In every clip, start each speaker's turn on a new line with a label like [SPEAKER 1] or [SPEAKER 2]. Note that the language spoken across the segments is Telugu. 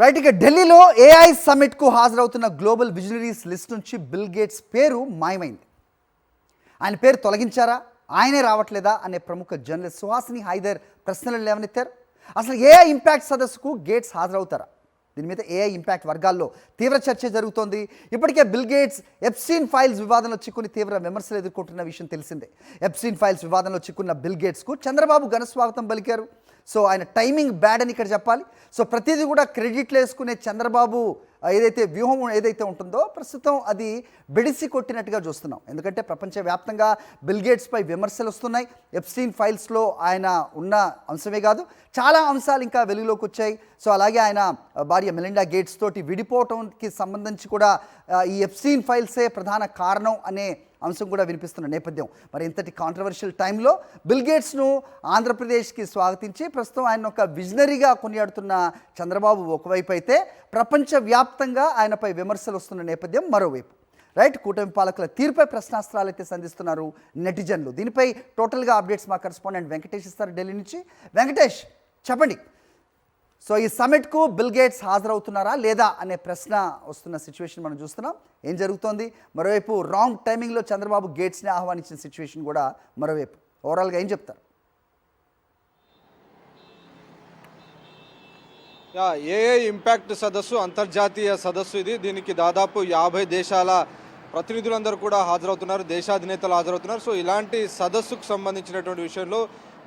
[SPEAKER 1] రైట్. ఇక ఢిల్లీలో ఏఐ సమ్మిట్కు హాజరవుతున్న గ్లోబల్ విజనరీస్ లిస్ట్ నుంచి బిల్ గేట్స్ పేరు మాయమైంది. ఆయన పేరు తొలగించారా, ఆయనే రావట్లేదా అనే ప్రముఖ జర్నలిస్ట్ సుహాసిని హైదర్ ప్రశ్నలు లేవనెత్తారు. అసలు ఏఐ ఇంపాక్ట్ సదస్సుకు గేట్స్ హాజరవుతారా? దీని మీద ఏఐ ఇంపాక్ట్ వర్గాల్లో తీవ్ర చర్చ జరుగుతోంది. ఇప్పటికే బిల్ గేట్స్ ఎప్స్టీన్ ఫైల్స్ వివాదంలో చిక్కుని తీవ్ర విమర్శలు ఎదుర్కొంటున్న విషయం తెలిసిందే. ఎప్స్టీన్ ఫైల్స్ వివాదంలో చిక్కున్న బిల్ గేట్స్కు చంద్రబాబు ఘన స్వాగతం పలికారు. సో ఆయన టైమింగ్ బ్యాడ్ అని ఇక్కడ చెప్పాలి. సో ప్రతిదీ కూడా క్రెడిట్లు వేసుకునే చంద్రబాబు ఏదైతే వ్యూహం ఏదైతే ఉంటుందో ప్రస్తుతం అది బెడిసి కొట్టినట్టుగా చూస్తున్నాం. ఎందుకంటే ప్రపంచవ్యాప్తంగా బిల్ గేట్స్పై విమర్శలు వస్తున్నాయి. ఎప్స్టీన్ ఫైల్స్లో ఆయన ఉన్న అంశమే కాదు, చాలా అంశాలు ఇంకా వెలుగులోకి వచ్చాయి. సో అలాగే ఆయన భార్య మెలిండా గేట్స్ తోటి విడిపోవటానికి సంబంధించి కూడా ఈ ఎప్స్టీన్ ఫైల్సే ప్రధాన కారణం అనే అంశం కూడా వినిపిస్తున్న నేపథ్యం. మరి ఇంతటి కాంట్రవర్షియల్ టైంలో బిల్ గేట్స్ను ఆంధ్రప్రదేశ్కి స్వాగతించి ప్రస్తుతం ఆయన ఒక విజనరీగా కొనియాడుతున్న చంద్రబాబు ఒకవైపు అయితే ప్రపంచవ్యాప్తంగా ఆయనపై విమర్శలు వస్తున్న నేపథ్యం మరోవైపు. రైట్. కూటమి పాలకుల తీరుపై ప్రశ్నాస్త్రాలు అయితే సంధిస్తున్నారు నెటిజన్లు. దీనిపై టోటల్గా అప్డేట్స్ మా కరెస్పాండెంట్ వెంకటేష్ ఇస్తారు ఢిల్లీ నుంచి. వెంకటేష్, చెప్పండి. సో ఈ సమ్మిట్కు బిల్ గేట్స్ హాజరవుతున్నారా లేదా అనే ప్రశ్న వస్తున్న సిచ్యువేషన్ మనం చూస్తున్నాం. ఏం జరుగుతోంది? మరోవైపు రాంగ్ టైమింగ్లో చంద్రబాబు గేట్స్ని ఆహ్వానించిన సిచ్యువేషన్ కూడా మరోవైపు. ఓవరాల్గా ఏం చెప్తారు?
[SPEAKER 2] ఏఐ ఇంపాక్ట్ సదస్సు అంతర్జాతీయ సదస్సు ఇది. దీనికి దాదాపు 50 దేశాల ప్రతినిధులందరూ కూడా హాజరవుతున్నారు, దేశాధినేతలు హాజరవుతున్నారు. సో ఇలాంటి సదస్సుకు సంబంధించినటువంటి విషయంలో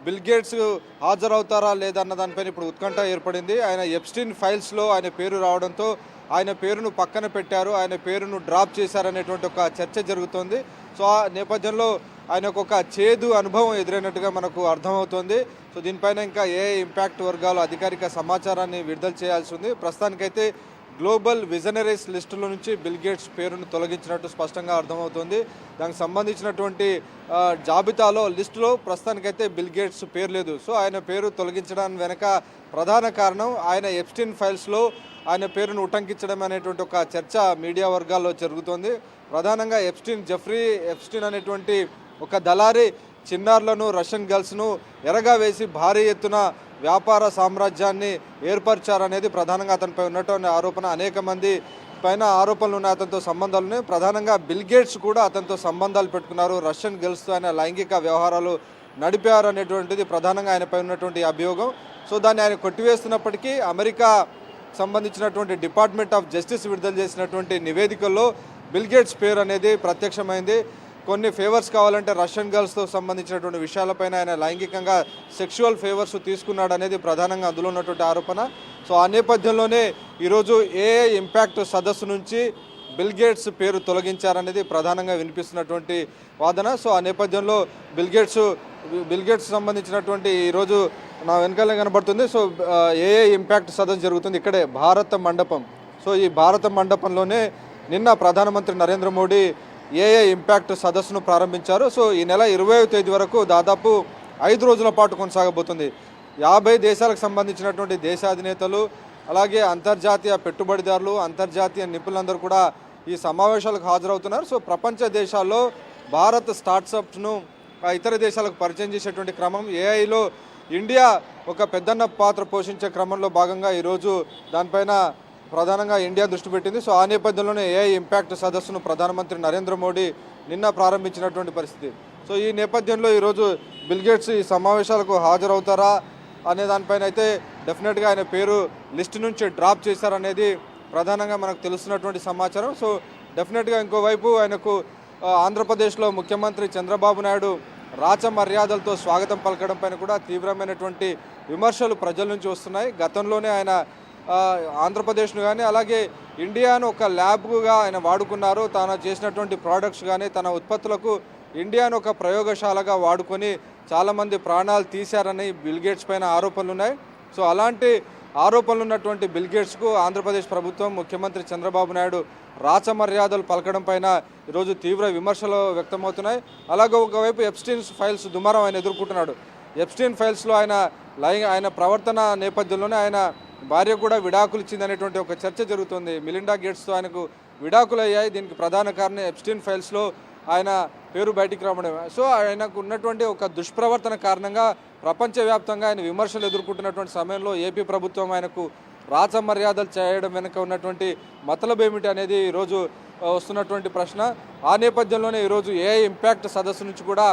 [SPEAKER 2] బిల్ గేట్స్ హాజరవుతారా లేదా అన్న దానిపైన ఇప్పుడు ఉత్కంఠ ఏర్పడింది. ఆయన ఎప్స్టీన్ ఫైల్స్లో ఆయన పేరు రావడంతో ఆయన పేరును పక్కన పెట్టారు, ఆయన పేరును డ్రాప్ చేశారనేటువంటి ఒక చర్చ జరుగుతోంది. సో ఆ నేపథ్యంలో ఆయనకు ఒక చేదు అనుభవం ఎదురైనట్టుగా మనకు అర్థమవుతోంది. సో దీనిపైన ఇంకా ఏఐ ఇంపాక్ట్ వర్గాలు అధికారిక సమాచారాన్ని విడుదల చేయాల్సి ఉంది. ప్రస్తుతానికైతే గ్లోబల్ విజనరీస్ లిస్టులో నుంచి బిల్ గేట్స్ పేరును తొలగించినట్టు స్పష్టంగా అర్థమవుతుంది. దానికి సంబంధించినటువంటి జాబితాలో లిస్టులో ప్రస్తుతానికైతే బిల్ గేట్స్ పేరు లేదు. సో ఆయన పేరు తొలగించడానికి వెనక ప్రధాన కారణం ఆయన ఎప్స్టీన్ ఫైల్స్లో ఆయన పేరును ఉటంకించడం అనేటువంటి ఒక చర్చ మీడియా వర్గాల్లో జరుగుతోంది. ప్రధానంగా జెఫ్రీ ఎప్స్టీన్ అనేటువంటి ఒక దళారీ చిన్నారులను, రష్యన్ గర్ల్స్ను ఎరగా వేసి భారీ ఎత్తున వ్యాపార సామ్రాజ్యాన్ని ఏర్పరిచారనేది ప్రధానంగా అతనిపై ఉన్నటువంటి ఆరోపణ. అనేక మంది పైన ఆరోపణలు ఉన్నాయి, అతనితో సంబంధాలు ఉన్నాయి. ప్రధానంగా బిల్ గేట్స్ కూడా అతనితో సంబంధాలు పెట్టుకున్నారు, రష్యన్ గర్ల్స్తో ఆయన లైంగిక వ్యవహారాలు నడిపారు అనేటువంటిది ప్రధానంగా ఆయనపై ఉన్నటువంటి అభియోగం. సో దాన్ని ఆయన కొట్టివేస్తున్నప్పటికీ అమెరికా సంబంధించినటువంటి డిపార్ట్మెంట్ ఆఫ్ జస్టిస్ విడుదల చేసినటువంటి నివేదికల్లో బిల్ గేట్స్ పేరు అనేది ప్రత్యక్షమైంది. కొన్ని ఫేవర్స్ కావాలంటే రష్యన్ గర్ల్స్తో సంబంధించినటువంటి విషయాలపైన ఆయన లైంగికంగా సెక్షువల్ ఫేవర్స్ తీసుకున్నాడు అనేది ప్రధానంగా అందులో ఉన్నటువంటి ఆరోపణ. సో ఆ నేపథ్యంలోనే ఈరోజు ఏఐ ఇంపాక్ట్ సదస్సు నుంచి బిల్ గేట్స్ పేరు తొలగించారనేది ప్రధానంగా వినిపిస్తున్నటువంటి వాదన. సో ఆ నేపథ్యంలో బిల్ గేట్స్ సంబంధించినటువంటి ఈరోజు నా వెనకాలే కనబడుతుంది. సో ఏఐ ఇంపాక్ట్ సదస్సు జరుగుతుంది ఇక్కడే భారత మండపం. సో ఈ భారత మండపంలోనే నిన్న ప్రధానమంత్రి నరేంద్ర మోడీ ఏఐ ఇంపాక్ట్ సదస్సును ప్రారంభించారు. సో ఈ నెల 20వ తేదీ వరకు దాదాపు 5 రోజుల పాటు కొనసాగబోతుంది. 50 దేశాలకు సంబంధించినటువంటి దేశాధినేతలు, అలాగే అంతర్జాతీయ పెట్టుబడిదారులు, అంతర్జాతీయ నిపుణులందరూ కూడా ఈ సమావేశాలకు హాజరవుతున్నారు. సో ప్రపంచ దేశాల్లో భారత్ స్టార్ట్అప్స్ను ఇతర దేశాలకు పరిచయం చేసేటువంటి క్రమం, ఏఐలో ఇండియా ఒక పెద్దన్న పాత్ర పోషించే క్రమంలో భాగంగా ఈరోజు దానిపైన ప్రధానంగా ఇండియా దృష్టి పెట్టింది. సో ఆ నేపథ్యంలోనే ఏఐ ఇంపాక్ట్ సదస్సును ప్రధానమంత్రి నరేంద్ర మోడీ నిన్న ప్రారంభించినటువంటి పరిస్థితి. సో ఈ నేపథ్యంలో ఈరోజు బిల్ గేట్స్ ఈ సమావేశాలకు హాజరవుతారా అనే దానిపైన అయితే డెఫినెట్గా ఆయన పేరు లిస్ట్ నుంచి డ్రాప్ చేశారనేది ప్రధానంగా మనకు తెలుస్తున్నటువంటి సమాచారం. సో డెఫినెట్గా ఇంకోవైపు ఆయనకు ఆంధ్రప్రదేశ్లో ముఖ్యమంత్రి చంద్రబాబు నాయుడు రాచ మర్యాదలతో స్వాగతం పలకడం పైన కూడా తీవ్రమైనటువంటి విమర్శలు ప్రజల నుంచి వస్తున్నాయి. గతంలోనే ఆయన ఆంధ్రప్రదేశ్ను కానీ అలాగే ఇండియాను ఒక ల్యాబ్గా ఆయన వాడుకున్నారు. తాను చేసినటువంటి ప్రోడక్ట్స్ కానీ తన ఉత్పత్తులకు ఇండియాను ఒక ప్రయోగశాలగా వాడుకొని చాలామంది ప్రాణాలు తీశారని బిల్ గేట్స్ పైన ఆరోపణలు ఉన్నాయి. సో అలాంటి ఆరోపణలు ఉన్నటువంటి బిల్ గేట్స్కు ఆంధ్రప్రదేశ్ ప్రభుత్వం, ముఖ్యమంత్రి చంద్రబాబు నాయుడు రాచ మర్యాదలు పలకడం పైన ఈరోజు తీవ్ర విమర్శలు వ్యక్తమవుతున్నాయి. అలాగే ఒకవైపు ఎప్స్టీన్ ఫైల్స్ దుమారం ఆయన ఎదుర్కొంటున్నాడు. ఎప్స్టీన్ ఫైల్స్లో ఆయన ప్రవర్తన నేపథ్యంలోనే ఆయన భార్య కూడా విడాకులు ఇచ్చిందనేటువంటి ఒక చర్చ జరుగుతుంది. మెలిండా గేట్స్తో ఆయనకు విడాకులు అయ్యాయి. దీనికి ప్రధాన కారణం ఎప్స్టీన్ ఫైల్స్లో ఆయన పేరు బయటికి రావడమే. సో ఆయనకు ఉన్నటువంటి ఒక దుష్ప్రవర్తన కారణంగా ప్రపంచవ్యాప్తంగా ఆయన విమర్శలు ఎదుర్కొంటున్నటువంటి సమయంలో ఏపీ ప్రభుత్వం ఆయనకు రాచ మర్యాదలు చేయడం వెనుక ఉన్నటువంటి మతలబ్ ఏమిటి అనేది ఈరోజు వస్తున్నటువంటి ప్రశ్న. ఆ నేపథ్యంలోనే ఈరోజు ఏఐ ఇంపాక్ట్ సదస్సు నుంచి కూడా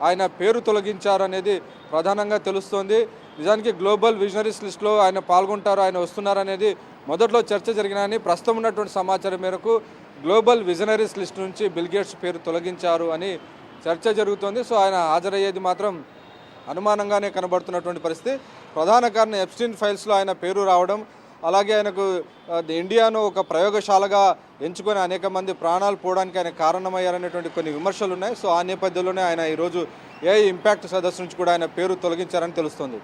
[SPEAKER 2] ఆయన పేరు తొలగించారు అనేది ప్రధానంగా తెలుస్తోంది. నిజానికి గ్లోబల్ విజనరీస్ లిస్టులో ఆయన పాల్గొంటారు, ఆయన వస్తున్నారు అనేది మొదట్లో చర్చ జరిగినాయని ప్రస్తుతం ఉన్నటువంటి సమాచారం మేరకు గ్లోబల్ విజనరీస్ లిస్ట్ నుంచి బిల్ గేట్స్ పేరు తొలగించారు అని చర్చ జరుగుతోంది. సో ఆయన హాజరయ్యేది మాత్రం అనుమానంగానే కనబడుతున్నటువంటి పరిస్థితి. ప్రధాన కారణం ఎప్స్టీన్ ఫైల్స్లో ఆయన పేరు రావడం, అలాగే ఆయనకు ఇండియాను ఒక ప్రయోగశాలగా ఎంచుకొని అనేక మంది ప్రాణాలు పోవడానికి ఆయన కారణమయ్యారనేటువంటి కొన్ని విమర్శలు ఉన్నాయి. సో ఆ నేపథ్యంలోనే ఆయన ఈరోజు ఏఐ ఇంపాక్ట్ సదస్సు నుంచి కూడా ఆయన పేరు తొలగించారని తెలుస్తోంది.